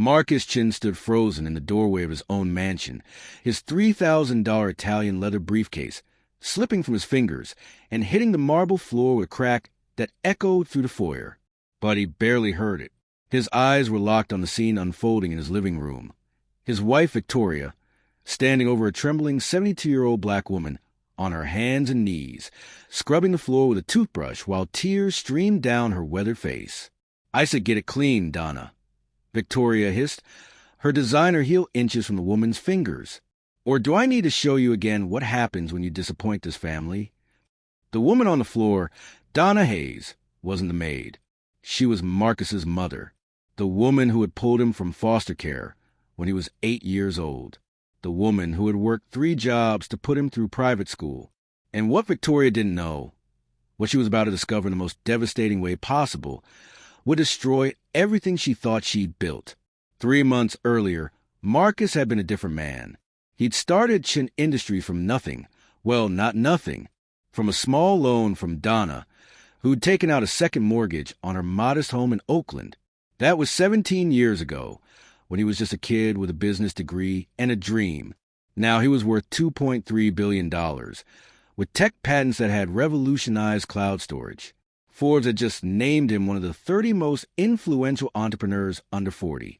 Marcus Chen stood frozen in the doorway of his own mansion, his $3,000 Italian leather briefcase slipping from his fingers and hitting the marble floor with a crack that echoed through the foyer. But he barely heard it. His eyes were locked on the scene unfolding in his living room. His wife, Victoria, standing over a trembling 72-year-old black woman on her hands and knees, scrubbing the floor with a toothbrush while tears streamed down her weathered face. "I said get it clean, Donna," Victoria hissed, her designer heel inches from the woman's fingers. "Or do I need to show you again what happens when you disappoint this family?" The woman on the floor, Donna Hayes, wasn't the maid. She was Marcus's mother, the woman who had pulled him from foster care when he was 8 years old, the woman who had worked 3 jobs to put him through private school. And what Victoria didn't know, what she was about to discover in the most devastating way possible, would destroy everything she thought she'd built. 3 months earlier, Marcus had been a different man. He'd started Chen Industries from nothing. Well, not nothing. From a small loan from Donna, who'd taken out a second mortgage on her modest home in Oakland. That was 17 years ago, when he was just a kid with a business degree and a dream. Now he was worth $2.3 billion, with tech patents that had revolutionized cloud storage. Forbes had just named him one of the 30 most influential entrepreneurs under 40.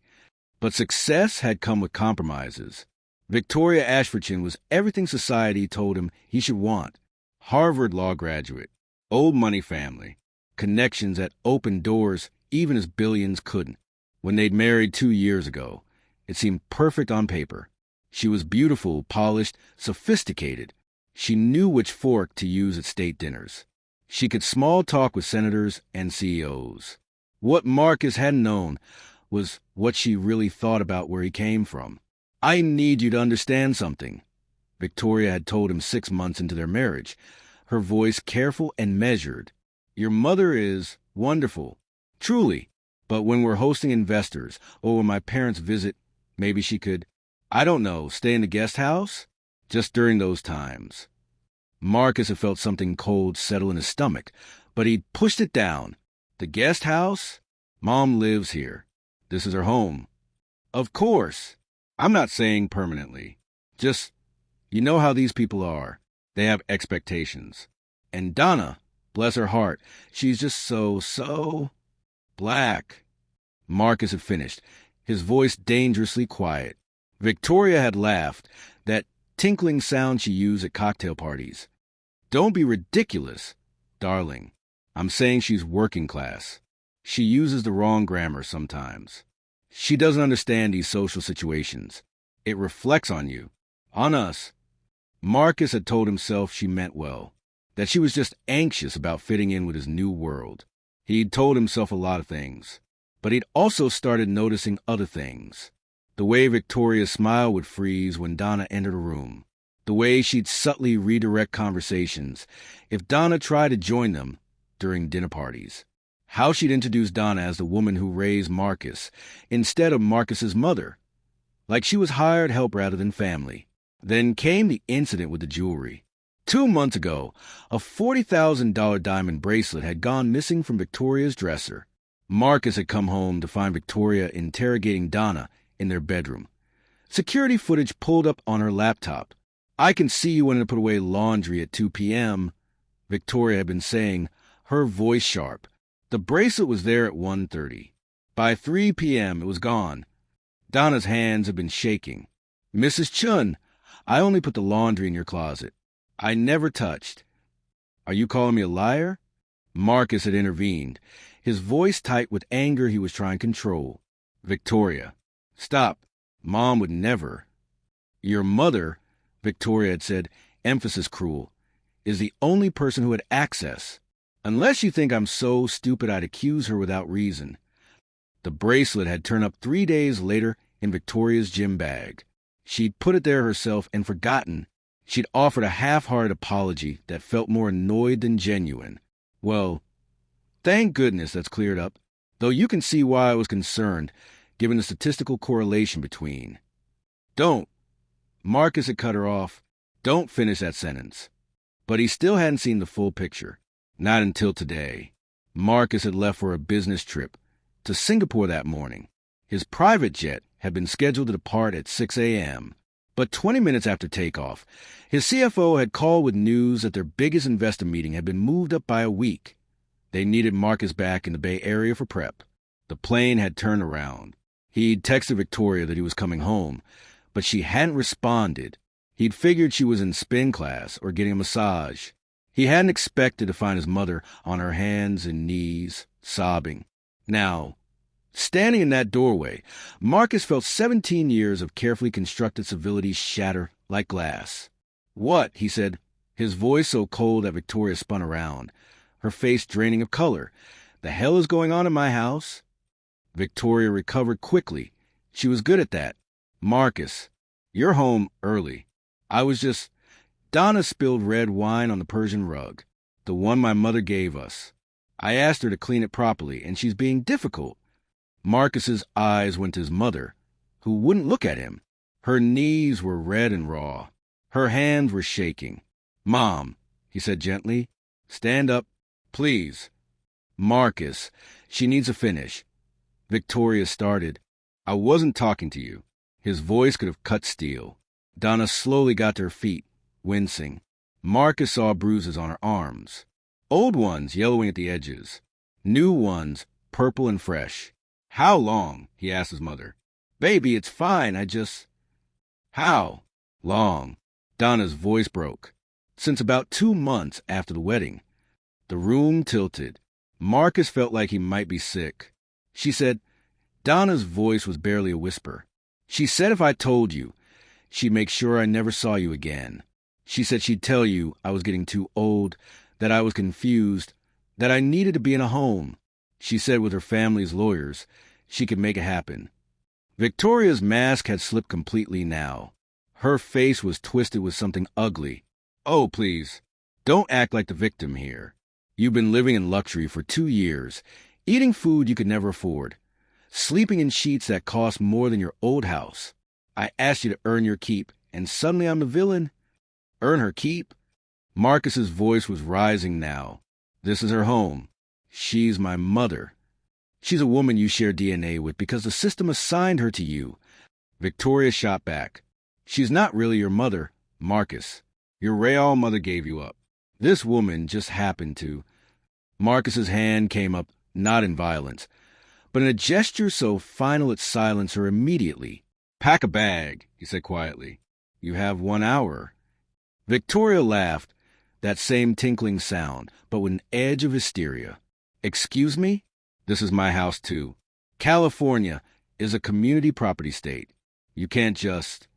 But success had come with compromises. Victoria Ashfordson was everything society told him he should want. Harvard law graduate, old money family, connections that opened doors even as billions couldn't. When they'd married 2 years ago, it seemed perfect on paper. She was beautiful, polished, sophisticated. She knew which fork to use at state dinners. She could small talk with senators and CEOs. What Marcus hadn't known was what she really thought about where he came from. "I need you to understand something," Victoria had told him 6 months into their marriage, her voice careful and measured. "Your mother is wonderful, truly, but when we're hosting investors or when my parents visit, maybe she could, I don't know, stay in the guest house?" Just during those times, Marcus had felt something cold settle in his stomach, but he'd pushed it down. "The guest house? Mom lives here. This is her home." "Of course. I'm not saying permanently. Just, you know how these people are. They have expectations. And Donna, bless her heart, she's just so black." Marcus had finished, his voice dangerously quiet. Victoria had laughed, that tinkling sound she used at cocktail parties. "Don't be ridiculous, darling. I'm saying she's working class. She uses the wrong grammar sometimes. She doesn't understand these social situations. It reflects on you, on us." Marcus had told himself she meant well, that she was just anxious about fitting in with his new world. He'd told himself a lot of things, but he'd also started noticing other things. The way Victoria's smile would freeze when Donna entered a room. The way she'd subtly redirect conversations if Donna tried to join them during dinner parties. How she'd introduce Donna as the woman who raised Marcus instead of Marcus's mother, like she was hired help rather than family. Then came the incident with the jewelry. 2 months ago, a $40,000 diamond bracelet had gone missing from Victoria's dresser. Marcus had come home to find Victoria interrogating Donna in their bedroom. Security footage pulled up on her laptop. "I can see you wanting to put away laundry at 2 p.m., Victoria had been saying, her voice sharp. The bracelet was there at 1:30. By 3 p.m., it was gone. Donna's hands had been shaking. "Mrs. Chun, I only put the laundry in your closet. I never touched." "Are you calling me a liar?" Marcus had intervened, his voice tight with anger he was trying to control. "Victoria, stop. Mom would never." "Your mother," Victoria had said, emphasis cruel, "is the only person who had access. Unless you think I'm so stupid I'd accuse her without reason." The bracelet had turned up 3 days later in Victoria's gym bag. She'd put it there herself and forgotten. She'd offered a half-hearted apology that felt more annoyed than genuine. "Well, thank goodness that's cleared up, though you can see why I was concerned, given the statistical correlation between." "Don't." Marcus had cut her off. "Don't finish that sentence." But he still hadn't seen the full picture. Not until today. Marcus had left for a business trip to Singapore that morning, His private jet had been scheduled to depart at 6 a.m., but 20 minutes after takeoff, his CFO had called with news that their biggest investor meeting had been moved up by a week. They needed Marcus back in the Bay Area for prep. The plane had turned around. He'd texted Victoria that he was coming home, but she hadn't responded. He'd figured she was in spin class or getting a massage. He hadn't expected to find his mother on her hands and knees, sobbing. Now, standing in that doorway, Marcus felt 17 years of carefully constructed civility shatter like glass. "What?" he said, his voice so cold that Victoria spun around, her face draining of color. "The hell is going on in my house?" Victoria recovered quickly. She was good at that. "Marcus, you're home early. I was just..." Donna spilled red wine on the Persian rug, the one my mother gave us. "I asked her to clean it properly, and she's being difficult." Marcus's eyes went to his mother, who wouldn't look at him. Her knees were red and raw. Her hands were shaking. "Mom," he said gently, "stand up, please." "Marcus, she needs to finish." Victoria started. "I wasn't talking to you." His voice could have cut steel. Donna slowly got to her feet, wincing. Marcus saw bruises on her arms. Old ones yellowing at the edges. New ones, purple and fresh. "How long?" he asked his mother. "Baby, it's fine, I just..." "How long?" Donna's voice broke. "Since about 2 months after the wedding." The room tilted. Marcus felt like he might be sick. She said, Donna's voice was barely a whisper. "She said if I told you, she'd make sure I never saw you again. She said she'd tell you I was getting too old, that I was confused, that I needed to be in a home. She said with her family's lawyers, she could make it happen." Victoria's mask had slipped completely now. Her face was twisted with something ugly. "Oh, please, don't act like the victim here. You've been living in luxury for 2 years, eating food you could never afford, sleeping in sheets that cost more than your old house. I asked you to earn your keep, and suddenly I'm the villain? Earn her keep?" Marcus's voice was rising now. "This is her home. She's my mother. She's a woman you share DNA with because the system assigned her to you." Victoria shot back. "She's not really your mother, Marcus. Your real mother gave you up. This woman just happened to..." Marcus's hand came up, not in violence, but in a gesture so final it silenced her immediately. "Pack a bag," he said quietly. "You have 1 hour." Victoria laughed, that same tinkling sound, but with an edge of hysteria. "Excuse me? This is my house, too. California is a community property state. You can't just..."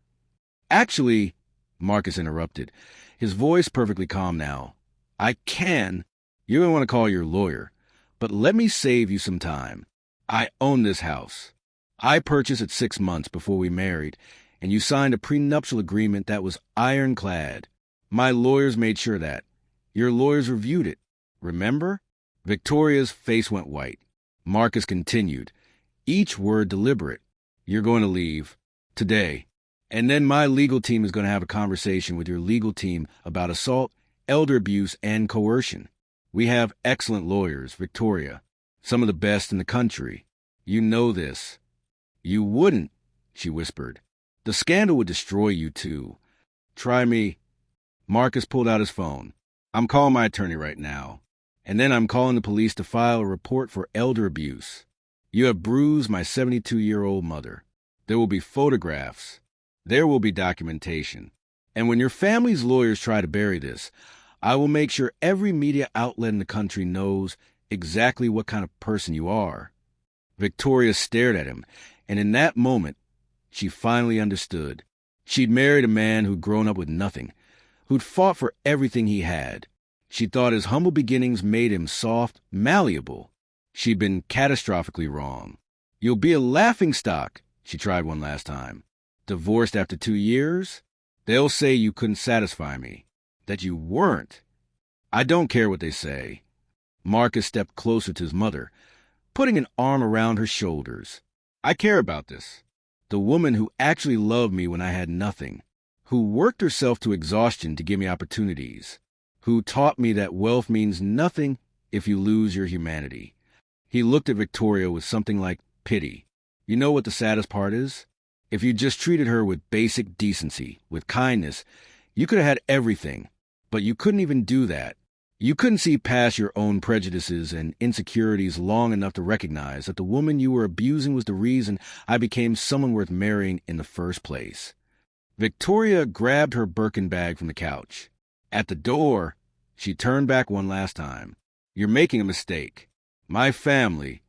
"Actually," Marcus interrupted, his voice perfectly calm now, "I can. You're going to want to call your lawyer. But let me save you some time. I own this house. I purchased it 6 months before we married, and you signed a prenuptial agreement that was ironclad. My lawyers made sure that. Your lawyers reviewed it. Remember?" Victoria's face went white. Marcus continued, each word deliberate. "You're going to leave. Today. And then my legal team is going to have a conversation with your legal team about assault, elder abuse, and coercion. We have excellent lawyers, Victoria. Some of the best in the country. You know this." "You wouldn't," she whispered. "The scandal would destroy you, too. Try me." Marcus pulled out his phone. "I'm calling my attorney right now. And then I'm calling the police to file a report for elder abuse. You have bruised my 72-year-old mother. There will be photographs. There will be documentation. And when your family's lawyers try to bury this, I will make sure every media outlet in the country knows exactly what kind of person you are." Victoria stared at him, and in that moment, she finally understood. She'd married a man who'd grown up with nothing, who'd fought for everything he had. She thought his humble beginnings made him soft, malleable. She'd been catastrophically wrong. "You'll be a laughingstock," she tried one last time. "Divorced after 2 years? They'll say you couldn't satisfy me, that you weren't. I don't care what they say." Marcus stepped closer to his mother, putting an arm around her shoulders. "I care about this. The woman who actually loved me when I had nothing, who worked herself to exhaustion to give me opportunities, who taught me that wealth means nothing if you lose your humanity." He looked at Victoria with something like pity. You know what the saddest part is? If you just treated her with basic decency, with kindness, you could have had everything. But you couldn't even do that. You couldn't see past your own prejudices and insecurities long enough to recognize that the woman you were abusing was the reason I became someone worth marrying in the first place. Victoria grabbed her Birkin bag from the couch. At the door, she turned back one last time. You're making a mistake. My family,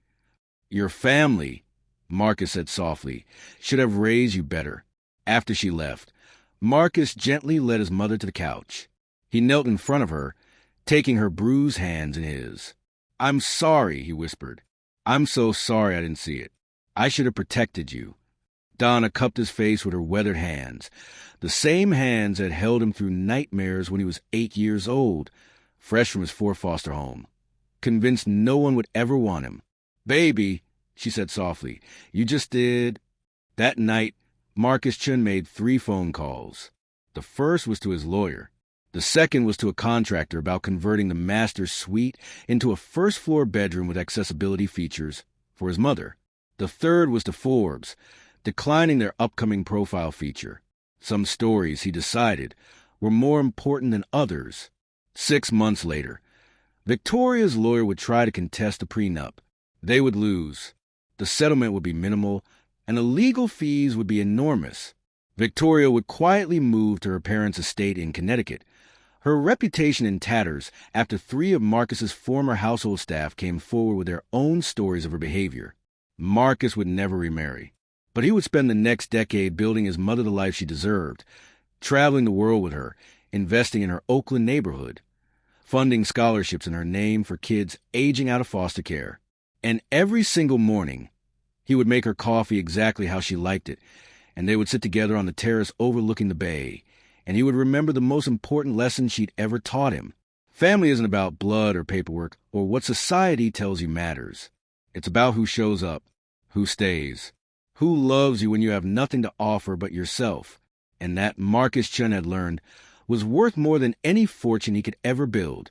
your family, Marcus said softly, should have raised you better. After she left, Marcus gently led his mother to the couch. He knelt in front of her, taking her bruised hands in his. I'm sorry, he whispered. I'm so sorry I didn't see it. I should have protected you. Donna cupped his face with her weathered hands, the same hands that held him through nightmares when he was 8 years old, fresh from his foster home, convinced no one would ever want him. Baby, she said softly, you just did. That night, Marcus Chen made 3 phone calls. The first was to his lawyer. The second was to a contractor about converting the master suite into a first-floor bedroom with accessibility features for his mother. The third was to Forbes, declining their upcoming profile feature. Some stories, he decided, were more important than others. 6 months later, Victoria's lawyer would try to contest the prenup. They would lose. The settlement would be minimal, and the legal fees would be enormous. Victoria would quietly move to her parents' estate in Connecticut, her reputation in tatters after 3 of Marcus's former household staff came forward with their own stories of her behavior. Marcus would never remarry, but he would spend the next decade building his mother the life she deserved, traveling the world with her, investing in her Oakland neighborhood, funding scholarships in her name for kids aging out of foster care. And every single morning, he would make her coffee exactly how she liked it, and they would sit together on the terrace overlooking the bay, and he would remember the most important lesson she'd ever taught him. Family isn't about blood or paperwork or what society tells you matters. It's about who shows up, who stays, who loves you when you have nothing to offer but yourself. And that, Marcus Chen had learned, was worth more than any fortune he could ever build.